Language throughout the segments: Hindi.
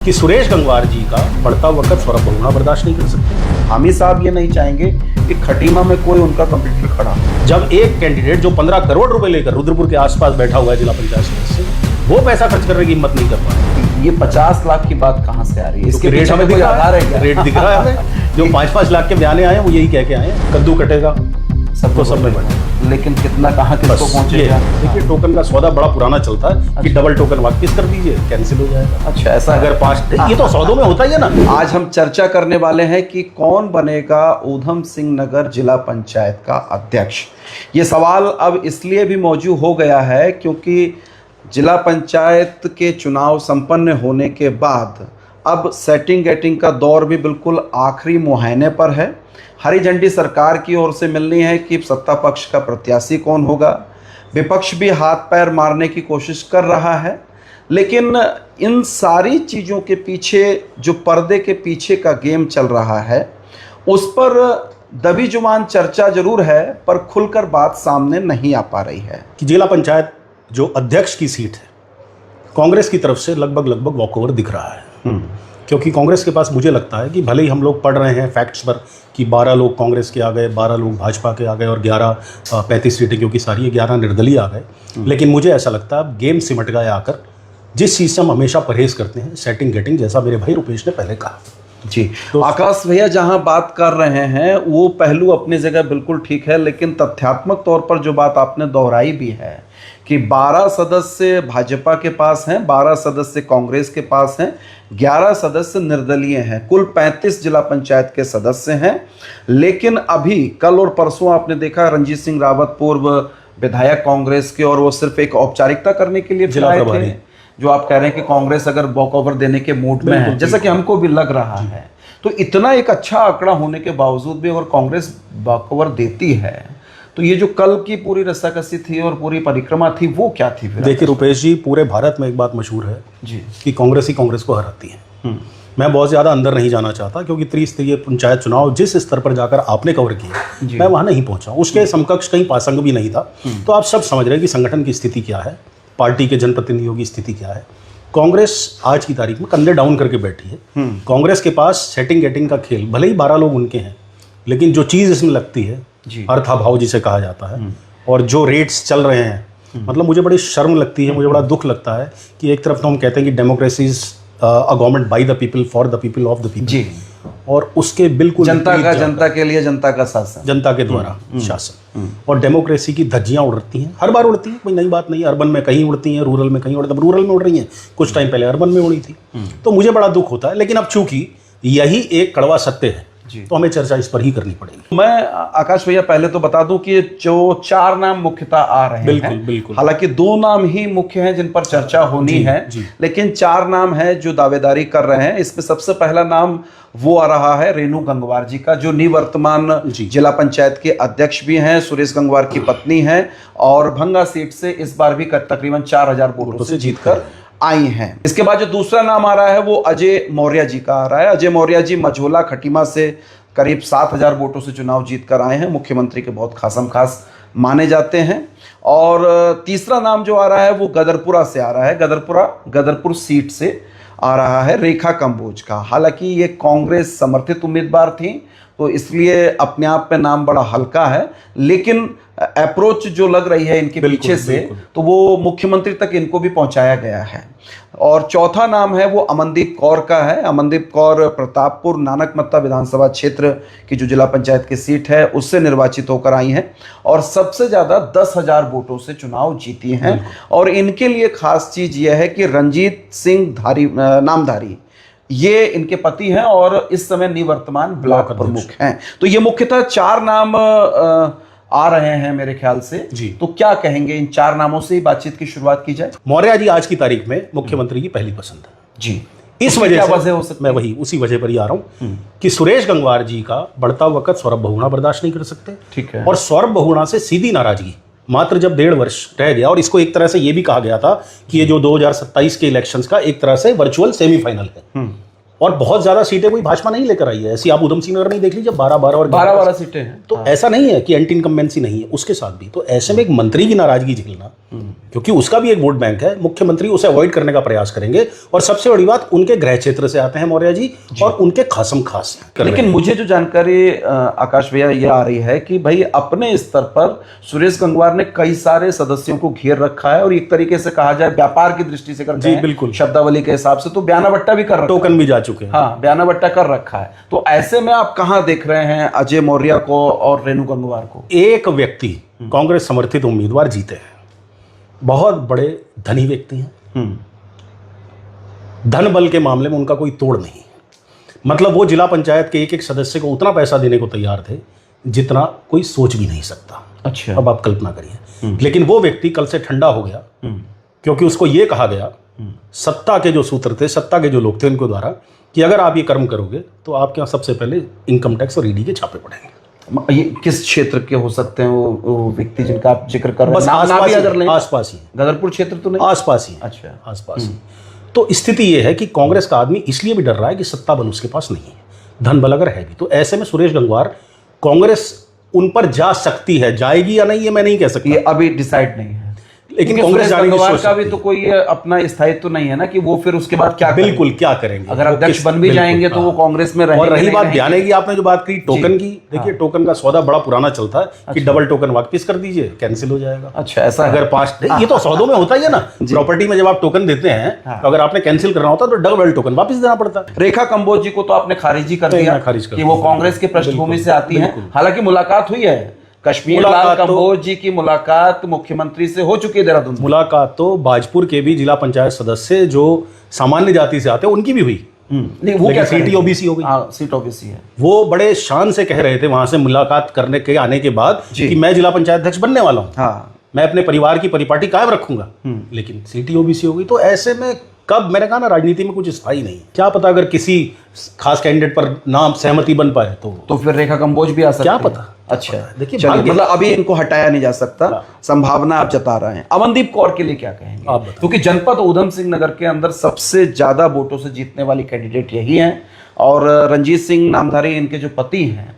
कि सुरेश गंगवार जी का बढ़ता हुआ कद सौरभ बहुगुणा बर्दाश्त नहीं कर सकते। हामी साहब ये नहीं चाहेंगे कि खटीमा में कोई उनका कंप्यूटर खड़ा हो। जब एक कैंडिडेट जो 15 करोड़ रुपए लेकर रुद्रपुर के आसपास बैठा हुआ है जिला पंचायत सदस्य, वो पैसा खर्च करने की हिम्मत नहीं कर पा रहे। ये 50 लाख की बात कहाँ से आ रही है? इसके रेट पीछे हमें कोई दिख रहा आधार है है, क्या? रेट दिख रहा है हमें। जो 5-5 लाख के बयाने आए हैं वो यही कह के आए हैं, कद्दू कटेगा सबको सब में बढ़े। लेकिन कितना कहाँ किसको बस पहुंचेगा? देखिए, टोकन का सौदा बड़ा पुराना चलता है कि डबल टोकन वापस कर दीजिए, कैंसिल हो जाएगा। अच्छा, ऐसा अगर 5 ये तो सौदों में होता ही है ना। आज हम चर्चा करने वाले हैं कि कौन बनेगा ऊधम सिंह नगर जिला पंचायत का अध्यक्ष। ये सवाल अब इसलिए भी मौजूद हो गया है क्योंकि जिला पंचायत के चुनाव संपन्न होने के बाद अब सेटिंग गेटिंग का दौर भी बिल्कुल आखिरी मुहायने पर है। हरी झंडी सरकार की ओर से मिलनी है कि सत्ता पक्ष का प्रत्याशी कौन होगा। विपक्ष भी हाथ पैर मारने की कोशिश कर रहा है, लेकिन इन सारी चीज़ों के पीछे जो पर्दे के पीछे का गेम चल रहा है उस पर दबी जुबान चर्चा जरूर है, पर खुलकर बात सामने नहीं आ पा रही है। कि जिला पंचायत जो अध्यक्ष की सीट है कांग्रेस की तरफ से लगभग वॉकओवर दिख रहा है। क्योंकि कांग्रेस के पास मुझे लगता है कि भले ही हम लोग पढ़ रहे हैं फैक्ट्स पर कि 12 लोग कांग्रेस के आ गए, 12 लोग भाजपा के आ गए और 35 सीटें क्योंकि सारी 11 निर्दलीय आ गए, लेकिन मुझे ऐसा लगता है गेम सिमट गया आकर जिस चीज़ से हम हमेशा परहेज करते हैं, सेटिंग गेटिंग, जैसा मेरे भाई रुपेश ने पहले कहा। जी, तो आकाश भैया जहां बात कर रहे हैं वो पहलू अपनी जगह बिल्कुल ठीक है, लेकिन तथ्यात्मक तौर पर जो बात आपने दोहराई भी है कि 12 सदस्य भाजपा के पास हैं, 12 सदस्य कांग्रेस के पास हैं, 11 सदस्य निर्दलीय हैं, कुल 35 जिला पंचायत के सदस्य हैं। लेकिन अभी कल और परसों आपने देखा रंजीत सिंह रावत पूर्व विधायक कांग्रेस के, और वो सिर्फ एक औपचारिकता करने के लिए जिला प्रभारी, जो आप कह रहे हैं कि कांग्रेस अगर वॉकओवर देने के मूड में है, जैसा कि हमको भी लग रहा है, तो इतना एक अच्छा आंकड़ा होने के बावजूद भी अगर कांग्रेस वॉकओवर देती है तो ये जो कल की पूरी रस्साकसी थी और पूरी परिक्रमा थी वो क्या थी फिर? देखिए रुपेश जी, पूरे भारत में एक बात मशहूर है जी कि कांग्रेस ही कांग्रेस को हराती है। मैं बहुत ज़्यादा अंदर नहीं जाना चाहता क्योंकि त्रिस्तरीय पंचायत चुनाव जिस स्तर पर जाकर आपने कवर किया मैं वहाँ नहीं पहुँचा, उसके समकक्ष कहीं पासंग भी नहीं था। तो आप सब समझ रहे हैं कि संगठन की स्थिति क्या है, पार्टी के जनप्रतिनिधियों की स्थिति क्या है। कांग्रेस आज की तारीख में कंधे डाउन करके बैठी है। कांग्रेस के पास सेटिंग गेटिंग का खेल, भले ही 12 लोग उनके हैं, लेकिन जो चीज़ इसमें लगती है अर्थाभाव जिसे कहा जाता है, और जो रेट्स चल रहे हैं, मतलब मुझे बड़ी शर्म लगती है, मुझे बड़ा दुख लगता है कि एक तरफ तो हम कहते हैं कि democracy is a government by the people for the people of the people, और उसके बिल्कुल जनता के लिए जनता का शासन, जनता के द्वारा शासन, और डेमोक्रेसी की धज्जियां उड़ती हैं, हर बार उड़ती हैं, कोई नई बात नहीं। अर्बन में कहीं उड़ती हैं, रूरल में कहीं उड़ती हैं, रूरल में उड़ रही हैं, कुछ टाइम पहले अर्बन में उड़ी थी। तो मुझे बड़ा दुख होता है, लेकिन अब चूंकि यही एक कड़वा सत्य है तो हमें चर्चा इस पर ही करनी पड़ेगी। मैं आकाश भैया पहले तो बता दूं कि जो 4 नाम मुख्यतः आ रहे हैं, बिल्कुल। हालांकि 2 नाम ही मुख्य हैं जिन पर चर्चा होनी है, लेकिन 4 नाम हैं जो दावेदारी कर रहे हैं। इसमें सबसे पहला नाम वो आ रहा है रेणु गंगवार जी का, जो निवर्तमान जिला पंचायत के अध्यक्ष भी हैं, सुरेश गंगवार की पत्नी हैं, और भंगा सीट से इस बार भी तकरीबन 4000 वोटों से जीतकर आई हैं। इसके बाद जो दूसरा नाम आ रहा है वो अजय मौर्य जी का आ रहा है। अजय मौर्य जी मझोला खटीमा से करीब 7000 वोटों से चुनाव जीतकर आए हैं, मुख्यमंत्री के बहुत खासम खास माने जाते हैं। और तीसरा नाम जो आ रहा है वो गदरपुरा से आ रहा है, गदरपुर सीट से आ रहा है रेखा कंबोज का। हालांकि ये कांग्रेस समर्थित उम्मीदवार थी तो इसलिए अपने आप में नाम बड़ा हल्का है, लेकिन अप्रोच जो लग रही है इनके पीछे से तो वो मुख्यमंत्री तक इनको भी पहुंचाया गया है। और चौथा नाम है वो अमनदीप कौर का है। अमनदीप कौर प्रतापपुर नानकमत्ता विधानसभा क्षेत्र की जो जिला पंचायत की सीट है उससे निर्वाचित होकर आई हैं और सबसे ज़्यादा 10,000 वोटों से चुनाव जीती हैं। और इनके लिए खास चीज़ यह है कि रंजीत सिंह नामधारी ये इनके पति हैं और इस समय निवर्तमान ब्लॉक प्रमुख हैं। तो ये मुख्यतः 4 नाम आ रहे हैं मेरे ख्याल से जी। तो क्या कहेंगे, इन 4 नामों से ही बातचीत की शुरुआत की जाए? मौर्य जी आज की तारीख में मुख्यमंत्री की पहली पसंद है जी। इस वजह से हो सकता, मैं वही उसी वजह पर ही आ रहा हूँ कि सुरेश गंगवार जी का बढ़ता हुआ कद सौरभ बहुगुणा बर्दाश्त नहीं कर सकते। ठीक है। और सौरभ बहुगुणा से सीधी नाराजगी मात्र जब 1.5 वर्ष रह गया, और इसको एक तरह से ये भी कहा गया था कि ये जो 2027 के इलेक्शंस का एक तरह से वर्चुअल सेमीफाइनल है, और बहुत ज्यादा सीटें कोई भाजपा नहीं लेकर आई है। ऐसी आप ऊधम सिंह नगर नहीं देख लीजिए, 12 सीटें हैं। तो ऐसा नहीं है कि एंटी इनकम्बेंसी नहीं है, उसके साथ भी। तो ऐसे में एक मंत्री की नाराजगी झेलना क्योंकि उसका भी एक वोट बैंक है। मुख्यमंत्री उसे अवॉइड करने का प्रयास करेंगे। और सबसे बड़ी बात, उनके गृह क्षेत्र से आते हैं मौर्य जी, और उनके खासम खास हैं। लेकिन मुझे जो जानकारी आकाश भैया ये आ रही है कि भाई अपने स्तर पर सुरेश गंगवार ने कई सारे सदस्यों को घेर रखा है, और एक तरीके से कहा जाए व्यापार की दृष्टि से करते हैं, बिल्कुल शब्दावली के हिसाब से तो बयाना बट्टा भी कर रखा है, टोकन भी जा चुके हैं। हाँ, बयाना बट्टा कर रखा है। तो ऐसे में आप कहां देख रहे हैं अजय मौर्य को और रेणु गंगवार को? एक व्यक्ति कांग्रेस समर्थित उम्मीदवार जीते हैं, बहुत बड़े धनी व्यक्ति हैं, धन बल के मामले में उनका कोई तोड़ नहीं। मतलब वो जिला पंचायत के एक एक सदस्य को उतना पैसा देने को तैयार थे जितना कोई सोच भी नहीं सकता। अच्छा, अब आप कल्पना करिए। लेकिन वो व्यक्ति कल से ठंडा हो गया, क्योंकि उसको ये कहा गया, सत्ता के जो सूत्र थे, सत्ता के जो लोग थे, उनको द्वारा, कि अगर आप ये कर्म करोगे तो आपके यहाँ सबसे पहले इनकम टैक्स और ईडी के छापे पड़ेंगे। ये किस क्षेत्र के हो सकते हैं वो व्यक्ति जिनका आप जिक्र कर रहे हैं? बस आसपास ही, गदरपुर क्षेत्र तो नहीं, आसपास ही। अच्छा, आसपास ही। तो स्थिति ये है कि कांग्रेस का आदमी इसलिए भी डर रहा है कि सत्ता बल उसके पास नहीं है, धन बल अगर है भी। तो ऐसे में सुरेश गंगवार, कांग्रेस उन पर जा सकती है, जाएगी या नहीं ये मैं नहीं कह सकता, ये अभी डिसाइड नहीं है। लेकिन कांग्रेस गंगवार का भी तो कोई अपना स्थायित्व तो नहीं है ना कि वो फिर उसके बाद क्या बिल्कुल क्या करेंगे। अगर अध्यक्ष बन भी जाएंगे तो वो कांग्रेस में रहेंगे। और रही बात बयाने की, आपने जो बात की टोकन की, देखिए टोकन का सौदा बड़ा पुराना चलता है कि डबल टोकन वापस कर दीजिए, कैंसिल हो जाएगा। अच्छा, ऐसा अगर 5, ये तो सौदों में होता ही है ना, प्रॉपर्टी में जब आप टोकन देते हैं तो अगर आपने कैंसिल करना होता तो डबल टोकन वापस देना पड़ता है। रेखा कंबोज जी को तो आपने खारिज कर दिया कि वो कांग्रेस के पृष्ठभूमि से आती है। हालांकि मुलाकात हुई है, कश्मीर लाल कंबोज जी की मुलाकात मुख्यमंत्री से हो चुकी है देहरादून। मुलाकात तो बाजपुर के भी जिला पंचायत सदस्य जो सामान्य जाति से आते हैं उनकी भी हुई। नहीं, वो क्या सीट ओबीसी हो गई। सीट ओबीसी है। वो बड़े शान से कह रहे थे वहां से मुलाकात करने के आने के बाद कि मैं जिला पंचायत अध्यक्ष बनने वाला हूँ, मैं अपने परिवार की परिपाटी कायम रखूंगा। लेकिन सीट ओबीसी हो गई। तो ऐसे में कब, मैंने कहा ना, राजनीति में कुछ स्थायी नहीं, क्या पता अगर किसी खास कैंडिडेट पर नाम सहमति बन पाए तो फिर रेखा कंबोज भी आ सकती है, क्या पता। अच्छा, देखिए मतलब अभी इनको हटाया नहीं जा सकता, संभावना आप जता रहे हैं। अमनदीप कौर के लिए क्या कहेंगे? क्योंकि जनपद उधम सिंह नगर के अंदर सबसे ज्यादा वोटों से जीतने वाली कैंडिडेट यही है, और रंजीत सिंह नामधारी इनके जो पति हैं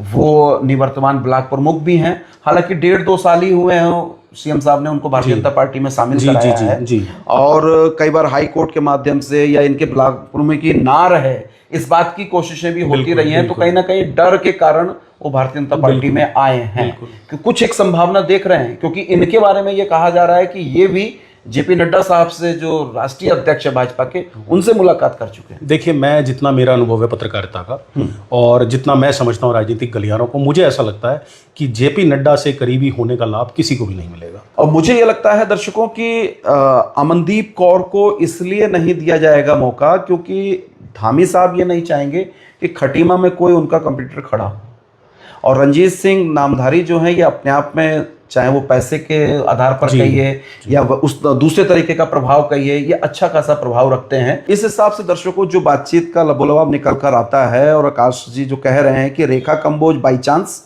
वो निवर्तमान ब्लॉक प्रमुख भी हैं। हालांकि 1.5-2 साल ही हुए हैं, सीएम साहब ने उनको भारतीय जनता पार्टी में शामिल कराया है। और कई बार हाई कोर्ट के माध्यम से या इनके ब्लॉक प्रमुख की ना रहे, इस बात की कोशिशें भी होती रही हैं। तो कहीं ना कहीं डर के कारण वो भारतीय जनता पार्टी में आए हैं, कि कुछ एक संभावना देख रहे हैं। क्योंकि इनके बारे में ये कहा जा रहा है कि ये भी जेपी नड्डा साहब से, जो राष्ट्रीय अध्यक्ष है भाजपा के, उनसे मुलाकात कर चुके हैं। देखिए, मैं जितना मेरा अनुभव है पत्रकारिता का और जितना मैं समझता हूँ राजनीतिक गलियारों को, मुझे ऐसा लगता है कि जेपी नड्डा से करीबी होने का लाभ किसी को भी नहीं मिलेगा। और मुझे ये लगता है दर्शकों कि अमनदीप कौर को इसलिए नहीं दिया जाएगा मौका क्योंकि धामी साहब ये नहीं चाहेंगे कि खटीमा में कोई उनका कंपटीटर खड़ा हो। और रंजीत सिंह नामधारी जो है, ये अपने आप में, चाहे वो पैसे के आधार पर कहिए या उस दूसरे तरीके का प्रभाव कहिए, ये अच्छा खासा प्रभाव रखते हैं। इस हिसाब से दर्शकों जो बातचीत का लबोलबाब निकल कर आता है, और आकाश जी जो कह रहे हैं कि रेखा कंबोज बाई चांस,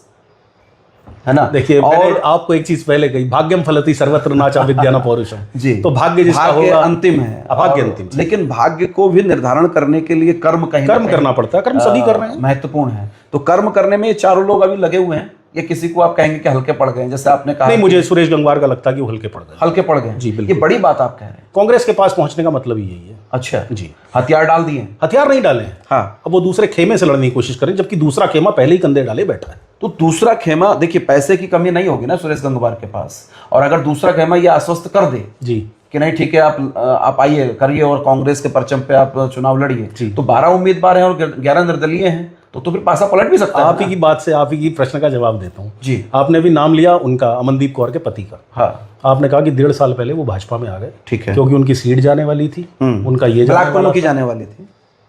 है ना। देखिए, और आपको एक चीज पहले कही, भाग्यम फलति सर्वत्र नाचा विद्या पौरुषम जी। तो भाग्य जिसका होगा, अंतिम है, भाग्य अंतिम। लेकिन भाग्य को भी निर्धारण करने के लिए कर्म करना पड़ता है। कर्म सभी कर रहे हैं, महत्वपूर्ण है। तो कर्म करने में ये चारों लोग अभी लगे हुए हैं। ये किसी को आप कहेंगे कि हल्के पड़ गए, जैसे आपने कहा? नहीं, मुझे सुरेश गंगवार का लगता है कि वो हल्के पड़ गए। हल्के पड़ गए जी, बिल्कुल। ये बड़ी बात आप कह रहे हैं। कांग्रेस के पास पहुंचने का मतलब ही यही है। अच्छा जी, हथियार डाल दिए? हथियार नहीं डाले, हाँ, अब वो दूसरे खेमे से लड़ने की कोशिश करें, जबकि दूसरा खेमा पहले ही कंधे डाले बैठा है। तो दूसरा खेमा, देखिए पैसे की कमी नहीं होगी ना सुरेश गंगवार के पास, और अगर दूसरा खेमा ये आश्वस्त कर दे जी कि नहीं ठीक है, आप आइए करिए और कांग्रेस के परचम पे आप चुनाव लड़िए, तो 12 उम्मीदवार हैं और 11 निर्दलीय हैं, तो फिर पासा पलट भी सकता है। आप ही की बात से, आप ही की प्रश्न का जवाब देता हूँ जी। आपने भी नाम लिया उनका, अमनदीप कौर के पति का। हाँ, आपने कहा कि 1.5 साल पहले वो भाजपा में आ गए, ठीक है, क्योंकि उनकी सीट जाने वाली थी, उनका ये जाने वाली थी,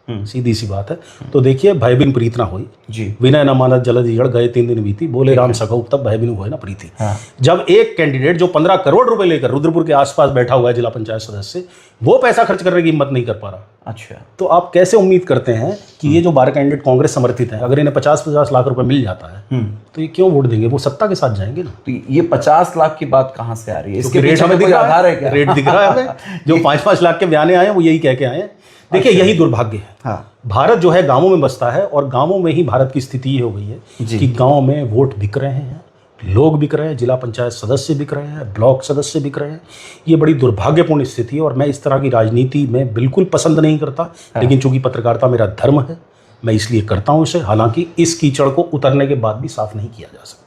सीधी सी बात है। तो देखिए, भय बिन प्रीत ना होई जी, विनय न मानत जलद जड़, गए 3 दिन बीती, बोले राम सखौ तब भय बिन होए ना प्रीति। हाँ। जब एक कैंडिडेट जो 15 करोड़ रुपए लेकर रुद्रपुर के आसपास बैठा हुआ है, जिला पंचायत सदस्य, वो पैसा खर्च करने की हिम्मत नहीं कर पा रहा, अच्छा, तो आप कैसे उम्मीद करते हैं कि ये जो 12 कैंडिडेट कांग्रेस समर्थित है, अगर इन्हें 50-50 लाख रुपए मिल जाता है तो ये क्यों वोट देंगे? वो सत्ता के साथ जाएंगे ना। तो ये 50 लाख की बात कहां से आ रही है? इसके रेट हमें दिख रहा है, रेट दिख रहा है हमें। जो 5-5 लाख के बयाने आए हैं वो यही कह के आए हैं। देखिए, यही दुर्भाग्य है। हाँ। भारत जो है गांवों में बसता है, और गांवों में ही भारत की स्थिति ये हो गई है कि गांव में वोट बिक रहे हैं, लोग बिक रहे हैं, जिला पंचायत सदस्य बिक रहे हैं, ब्लॉक सदस्य बिक रहे हैं। ये बड़ी दुर्भाग्यपूर्ण स्थिति है और मैं इस तरह की राजनीति में बिल्कुल पसंद नहीं करता। लेकिन चूंकि पत्रकारिता मेरा धर्म है, मैं इसलिए करता हूँ इसे। हालांकि इस कीचड़ को उतरने के बाद भी साफ नहीं किया जा सकता।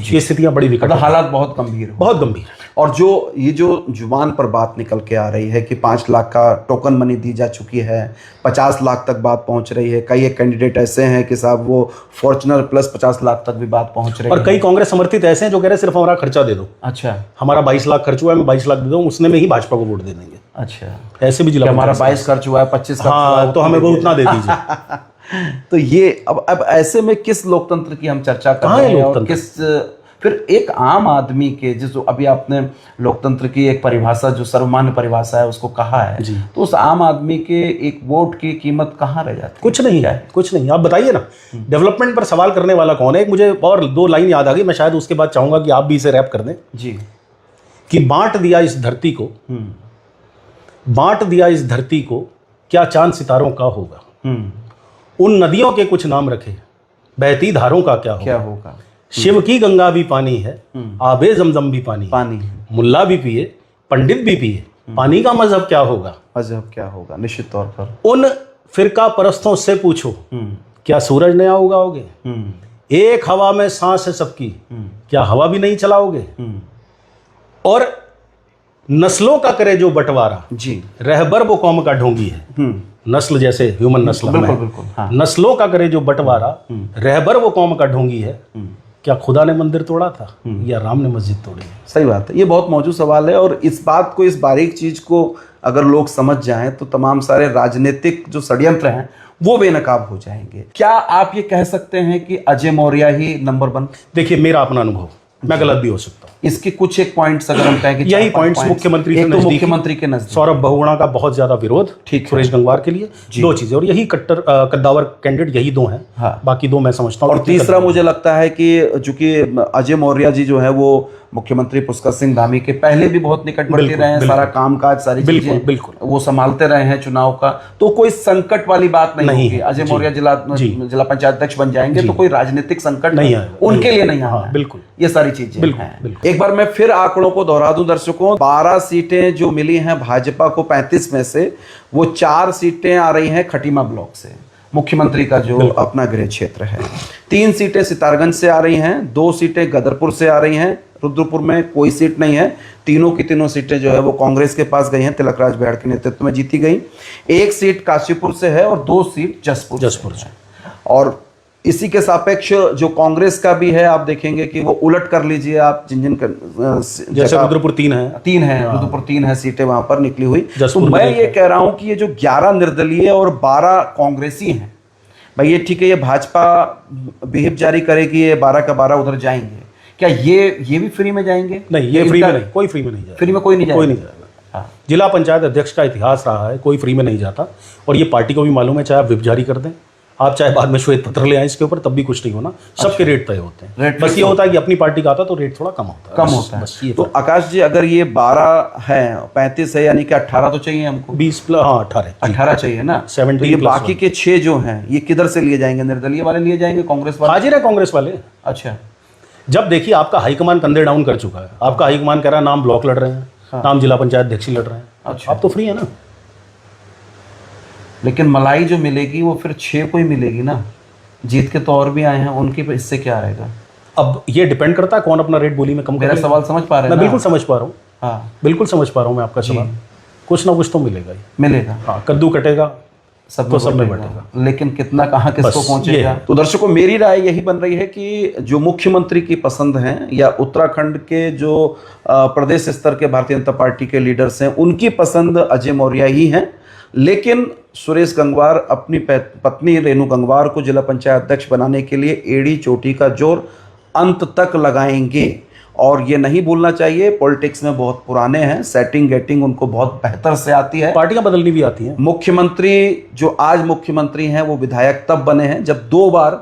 ये स्थितियां बड़ी विकट, हालात बहुत गंभीर है, बहुत गंभीर है। और जो ये जो जुबान पर बात निकल के आ रही है कि 5 लाख का टोकन मनी दी जा चुकी है, 50 लाख तक बात पहुंच रही है। कई एक कैंडिडेट ऐसे हैं कि साहब वो फॉर्च्यूनर प्लस 50 लाख तक भी बात पहुंच रही है। और कई कांग्रेस समर्थित ऐसे हैं जो कह रहे हैं सिर्फ हमारा खर्चा दे दो। अच्छा, हमारा 22 लाख खर्च हुआ है, मैं 22 लाख दे दूँ, उसने में ही भाजपा को वोट दे देंगे। अच्छा, ऐसे भी जिला हमारा 22 खर्च हुआ है, 25 खर्च हुआ है, तो हमें वो उतना दे दीजिए। तो ये अब ऐसे में किस लोकतंत्र की हम चर्चा कर रहे हैं और किस, फिर एक आम आदमी के, जिस अभी आपने लोकतंत्र की एक परिभाषा जो सर्वमान्य परिभाषा है उसको कहा है, तो उस आम आदमी के एक वोट की कीमत कहाँ रह जाती है? कुछ नहीं है, कुछ नहीं। आप बताइए ना, डेवलपमेंट पर सवाल करने वाला कौन है? एक मुझे और 2 लाइन याद आ गई, मैं शायद उसके बाद चाहूंगा कि आप भी इसे रैप कर दें जी। कि बांट दिया इस धरती को, बांट दिया इस धरती को, क्या चांद सितारों का होगा? उन नदियों के कुछ नाम रखे, बहती धारों का क्या होगा? शिव की गंगा भी पानी है, आबे जमजम भी पानी है, मुल्ला भी पिए, पंडित भी पिए, पानी का मजहब क्या होगा? मजहब क्या होगा? निश्चित तौर पर उन फिरका परस्तों से पूछो, क्या सूरज नया उगाओगे? एक हवा में सांस है सबकी, क्या हवा भी नहीं चलाओगे? और नस्लों का करे जो बंटवारा, जी, रहबर वो कौम का ढोंगी है। नस्ल जैसे ह्यूमन नस्ल, बिल्कुल, हाँ। नस्लों का करे जो बंटवारा, रहबर वो कौम का ढोंगी है। क्या खुदा ने मंदिर तोड़ा था या राम ने मस्जिद तोड़ी? सही बात है, ये बहुत मौजूद सवाल है। और इस बात को, इस बारीक चीज को अगर लोग समझ जाएं तो तमाम सारे राजनीतिक जो षड्यंत्र हैं वो बेनकाब हो जाएंगे। क्या आप ये कह सकते हैं कि अजय मौर्य ही नंबर 1? देखिए, मेरा अपना अनुभव, मैं गलत भी हो सकता हूँ। इसके कुछ एक पॉइंट्स अगर हम कहें कि यही पॉइंट्स मुख्यमंत्री से नजदीक, मुख्यमंत्री के नजदीक सौरभ बहुगुणा का बहुत ज्यादा विरोध, ठीक, सुरेश गंगवार के लिए 2 चीजें, और यही कद्दावर कैंडिडेट यही 2 हैं। हाँ। बाकी 2 मैं समझता हूँ। और तीसरा मुझे लगता है कि चूंकि अजय मौर्य जी जो है वो मुख्यमंत्री पुष्कर सिंह धामी के पहले भी बहुत निकटवर्ती रहे हैं, सारा कामकाज, सारी चीजें बिल्कुल वो संभालते रहे हैं चुनाव का, तो कोई संकट वाली बात नहीं होगी। अजय मौर्य जिला पंचायत अध्यक्ष बन जाएंगे तो कोई राजनीतिक संकट नहीं उनके लिए नहीं आना। बिल्कुल, ये सारी चीजें हैं। एक बार मैं फिर आंकड़ों को दोहरा दूं दर्शकों, 12 सीटें जो मिली हैं भाजपा को 35 में से, वो 4 सीटें आ रही हैं खटीमा ब्लॉक से, मुख्यमंत्री का जो अपना गृह क्षेत्र है। 3 सीटें सितारगंज से आ रही हैं, 2 सीटें गदरपुर से आ रही हैं, रुद्रपुर में कोई सीट नहीं है। तीनों की तीनों सीटें जो है वो कांग्रेस के पास गई हैं, तिलक राज बेहड़ के नेतृत्व में जीती गई। 1 सीट काशीपुर से है और 2 सीट जसपुर से है। और इसी के सापेक्ष जो कांग्रेस का भी है, आप देखेंगे कि वो उलट कर लीजिए आप, जिन जैसे रुद्रपुर 3 है, रुद्रपुर 3 है सीटें वहां पर निकली हुई। तो मैं ये कह रहा हूं कि ये जो 11 निर्दलीय और 12 कांग्रेसी हैं, भाई ये ठीक है, ये भाजपा विहिप जारी करेगी, ये 12 का 12 उधर जाएंगे, क्या ये भी फ्री में जाएंगे? नहीं, ये फ्री में नहीं, कोई फ्री में नहीं जाएगा। फ्री में कोई नहीं जाएगा। हाँ। जिला पंचायत अध्यक्ष का इतिहास रहा है, कोई फ्री में नहीं जाता, और ये पार्टी को भी मालूम है। चाहे आप विप जारी कर दें, आप चाहे बाद में श्वेत पत्र ले आए इसके ऊपर, तब भी कुछ नहीं होना। सबके रेट तय होते हैं। बस ये होता है कि अपनी पार्टी का आता तो रेट थोड़ा कम होता है। तो आकाश जी, अगर ये 12 है, 35 है, यानी कि 18 तो चाहिए हमको। 20 प्लस, हाँ 18 चाहिए ना। 70। तो ये बाकी के 6 जो हैं, ये किधर से लिए जाएंगे? निर्दलीय वाले लिए जाएंगे, कांग्रेस वाले? हाजिर है कांग्रेस वाले। अच्छा, जब देखिए आपका हाईकमान कंधे डाउन कर चुका है, आपका हाईकमान कह रहा है नाम ब्लॉक लड़ रहे हैं, नाम जिला पंचायत अध्यक्ष लड़ रहे हैं, अच्छा, आप तो फ्री है ना। लेकिन मलाई जो मिलेगी वो फिर 6 को ही मिलेगी ना। जीत के तो और भी आए हैं, उनके इससे क्या आएगा? अब ये डिपेंड करता है कौन अपना रेट बोली में कम मेरा सवाल समझ पा रहे हैं? मैं बिल्कुल समझ पा रहा हूँ। हाँ, बिल्कुल समझ पा रहा हूँ मैं आपका सवाल। कुछ ना कुछ तो मिलेगा ही, मिलेगा। हाँ, कद्दू कटेगा सब में बटेगा, लेकिन कितना कहाँ किसको पहुंचेगा? तो दर्शकों, मेरी राय यही बन रही है कि जो मुख्यमंत्री की पसंद है, या उत्तराखंड के जो प्रदेश स्तर के भारतीय जनता पार्टी के लीडर्स हैं, उनकी पसंद अजय मौर्य ही है। लेकिन सुरेश गंगवार अपनी पत्नी रेणु गंगवार को जिला पंचायत अध्यक्ष बनाने के लिए एड़ी चोटी का जोर अंत तक लगाएंगे। और ये नहीं भूलना चाहिए, पॉलिटिक्स में बहुत पुराने हैं, सेटिंग गेटिंग उनको बहुत बेहतर से आती है, पार्टियां बदलनी भी आती हैं। मुख्यमंत्री जो आज मुख्यमंत्री हैं वो विधायक तब बने हैं जब 2 बार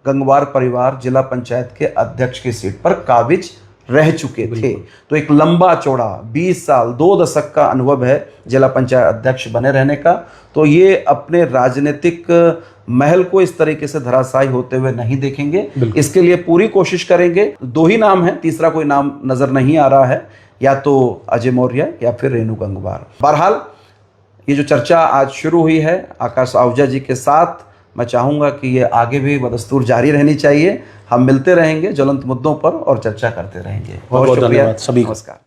गंगवार परिवार जिला पंचायत के अध्यक्ष की सीट पर काबिज रह चुके थे। तो एक लंबा चौड़ा 20 साल 2 दशक का अनुभव है जिला पंचायत अध्यक्ष बने रहने का। तो ये अपने राजनीतिक महल को इस तरीके से धराशायी होते हुए नहीं देखेंगे, इसके लिए पूरी कोशिश करेंगे। 2 ही नाम है, तीसरा कोई नाम नजर नहीं आ रहा है, या तो अजय मौर्य या फिर रेणु गंगवार। बहरहाल ये जो चर्चा आज शुरू हुई है आकाश आहूजा जी के साथ, मैं चाहूँगा कि ये आगे भी बदस्तूर जारी रहनी चाहिए। हम मिलते रहेंगे ज्वलंत मुद्दों पर और चर्चा करते रहेंगे। बहुत बहुत धन्यवाद सभी को। नमस्कार।